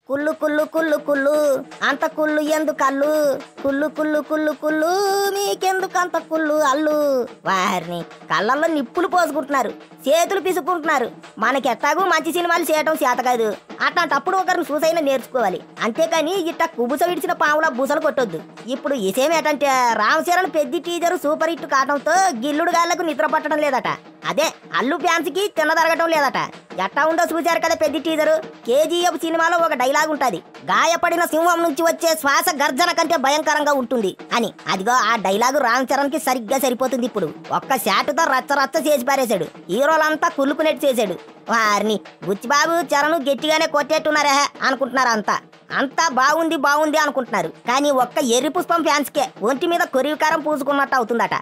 కుళ్ళు కుళ్ళు కుళ్ళు కుళ్ళు అంత కుళ్ళు ఎందుకు అల్లు కుళ్ళు కుళ్ళు కుళ్ళు కుళ్ళు మీకెందుకు అంత కుళ్ళు అల్లు వారిని కళ్ళల్లో నిప్పులు పోసుకుంటున్నారు, చేతులు పిసుకుంటున్నారు. మనకి ఎట్టాగూ మంచి సినిమాలు చేయటం చేత కాదు. అట్లాంటప్పుడు ఒకరిని చూసైనా నేర్చుకోవాలి, అంతేకాని ఇట్ట కుబుస విడిచిన పాములా బుసలు కొట్టొద్దు. ఇప్పుడు విషయం ఏంటంటే రామ్ చరణ్ పెద్ద టీజర్ సూపర్ హిట్ కావడంతో గిల్లుడు గాళ్లకు నిద్ర పట్టడం లేదట. అదే అల్లు ఫ్యాన్స్ కి తిన్నదరగటం లేదట. ఎట్టా ఉందో చూశారు కదా పెద్ద టీజరు. కేజీఎఫ్ సినిమాలో ఒక డైలాగ్ ఉంటది, గాయపడిన సింహం నుంచి వచ్చే శ్వాస గర్జన కంటే భయంకరంగా ఉంటుంది అని. అదిగో ఆ డైలాగు రామ్ చరణ్ కి సరిగ్గా సరిపోతుంది. ఇప్పుడు ఒక్క షాటుతో రచ్చ రచ్చ చేసి పారేశాడు, హీరోలంతా కుళ్ళుకునేట్టు చేశాడు. వారిని బుచ్చిబాబు చరణ్ గట్టిగానే కొట్టేట్టున్నారా అనుకుంటున్నారు. అంతా బాగుంది బాగుంది అనుకుంటున్నారు, కానీ ఒక్క ఎర్రి పుష్పం ఫ్యాన్స్ కే ఒంటి మీద కొరివికారం పూసుకున్నట్టు అవుతుందట.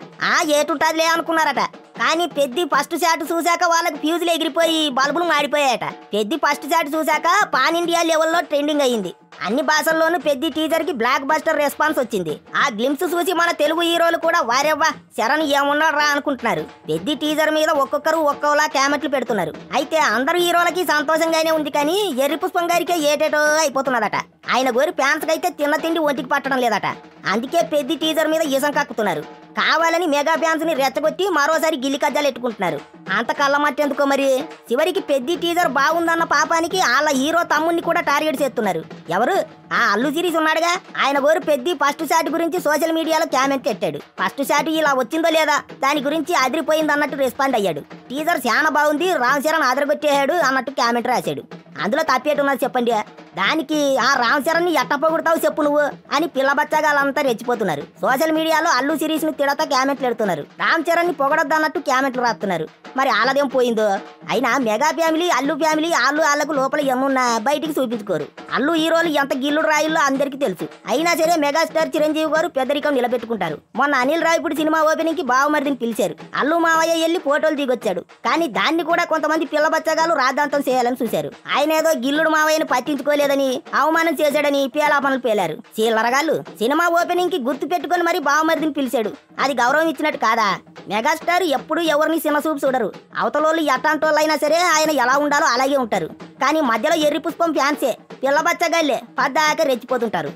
ఏటుంటదిలే అనుకున్నారట, కానీ పెద్ది ఫస్ట్ షాట్ చూశాక వాళ్ళకి ఫ్యూజులు ఎగిరిపోయి బల్బులు మాడిపోయాయట. పెద్ది ఫస్ట్ షాట్ చూశాక పాన్ ఇండియా లెవెల్లో ట్రెండింగ్ అయ్యింది. అన్ని భాషల్లోనూ పెద్ద టీజర్ కి బ్లాక్ బస్టర్ రెస్పాన్స్ వచ్చింది. ఆ గ్లిమ్స్ చూసి మన తెలుగు హీరోలు కూడా వారెవ్వా చరణ్ ఏమున్నాడు రా అనుకుంటున్నారు. పెద్ద టీజర్ మీద ఒక్కొక్కరు ఒక్కోలా కామెంట్లు పెడుతున్నారు. అయితే అందరు హీరోలకి సంతోషంగానే ఉంది, కానీ ఎర్రి పుష్పం గారికే ఏటేటో అయిపోతున్నదట. ఆయన గోరి ఫ్యాన్స్ కైతే తిన్న తిండి ఒంటికి పట్టడం లేదట. అందుకే పెద్ద టీజర్ మీద ఈసం కక్కుతున్నారు. కావాలని మెగా ఫ్యాన్స్ ని రెచ్చగొట్టి మరోసారి గిల్లి కజ్జాలు ఎట్టుకుంటున్నారు. అంత కళ్ళమట్టెందుకో మరి. చివరికి పెద్ద టీజర్ బాగుందన్న పాపానికి వాళ్ళ హీరో తమ్ముడిని కూడా టార్గెట్ చేస్తున్నారు. ఎవరు? ఆ అల్లు సిరీస్ ఉన్నాడుగా, ఆయన గోరు పెద్ద ఫస్ట్ షాట్ గురించి సోషల్ మీడియాలో కామెంట్ పెట్టాడు. ఫస్ట్ షాట్ ఇలా వచ్చిందో లేదా దాని గురించి అదిరిపోయింది అన్నట్టు రెస్పాండ్ అయ్యాడు. టీజర్ చాలా బాగుంది, రామ్ చరణ్ అదరగొట్టేశాడు అన్నట్టు కామెంట్ రాశాడు. అందులో తప్పేటున్నది చెప్పండి. దానికి ఆ రామ్ చరణ్ ని ఎట్ట పొగుడతావు చెప్పు నువ్వు అని పిల్లబచ్చగాళ్ళంతా రెచ్చిపోతున్నారు. సోషల్ మీడియాలో అల్లు సిరీస్ ని తిడతా కామెంట్లు పెడుతున్నారు. రామ్ చరణ్ ని పొగడొద్దు అన్నట్టు కామెంట్లు రాస్తున్నారు. మరి ఆలదేం పోయిందో. అయినా మెగా ఫ్యామిలీ అల్లు ఫ్యామిలీ వాళ్ళకు లోపల ఏమున్నా బయటికి చూపించుకోరు. అల్లు హీరోలు ఎంత గిల్లుడు రాయిల్లో అందరికీ తెలుసు. అయినా సరే మెగాస్టార్ చిరంజీవి గారు పెద్దరికం నిలబెట్టుకుంటారు. మొన్న అనిల్ రావిపూడి సినిమా ఓపెనింగ్ కి బావమరిదిని పిలిచారు. అల్లు మావయ్య వెళ్లి ఫోటోలు దిగొచ్చాడు. కానీ దాన్ని కూడా కొంతమంది పిల్లబచ్చగాలు రాద్ధాంతం చేయాలని చూశారు. ఆయన ఏదో గిల్లుడు మావయ్యను పట్టించుకోలేదని అవమానం చేశాడని పేలాపనలు పేలారు. చీలరగాళ్ళు సినిమా ఓపెనింగ్ కి గుర్తు పెట్టుకుని మరి బావమరిదిని పిలిచాడు. అది గౌరవం ఇచ్చినట్టు కాదా? మెగాస్టార్ ఎప్పుడు ఎవరిని సినసూపు చూడరు. అవతలోళ్ళు ఎట్టాంటోళ్ళైనా సరే ఆయన ఎలా ఉండాలో అలాగే ఉంటారు. కానీ మధ్యలో ఎర్రి పుష్పం ఫ్యాన్సే పిల్లబచ్చగాళ్ళే పద్దాక రెచ్చిపోతుంటారు.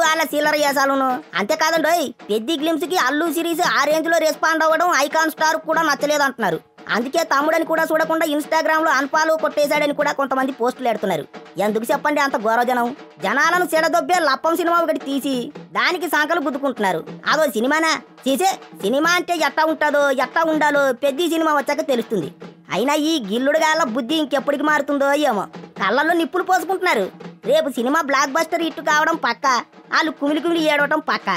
వాళ్ళ సీలర వేసాలను. అంతేకాదండోయ్, పెద్ద గ్లిమ్స్ కి అల్లు సిరీస్ ఆ రేంజ్ లో రెస్పాండ్ అవ్వడం ఐకాన్ స్టార్ కూడా నచ్చలేదు అంటున్నారు. అందుకే తమ్ముడని కూడా చూడకుండా ఇన్స్టాగ్రామ్ లో అన్ఫాలో కొట్టేశాడని కూడా కొంతమంది పోస్టులు పెడుతున్నారు. ఎందుకు చెప్పండి అంత గౌరవజనం? జనాలను చెడదొబ్బే లప్పం సినిమా ఒకటి తీసి దానికి సంకలు గుద్దుకుంటున్నారు. అదో సినిమానా? చేసే సినిమా అంటే ఎట్టా ఉంటుందో ఎట్టా ఉండాలో పెద్ద సినిమా వచ్చాక తెలుస్తుంది. అయినా ఈ గిల్లుడుగాళ్ళ బుద్ధి ఇంకెప్పటికి మారుతుందో ఏమో. కళ్ళల్లో నిప్పులు పోసుకుంటున్నారు. రేపు సినిమా బ్లాక్ బస్టర్ హిట్ కావడం పక్క, వాళ్ళు కుమిలి కుమిలి ఏడవటం పక్క.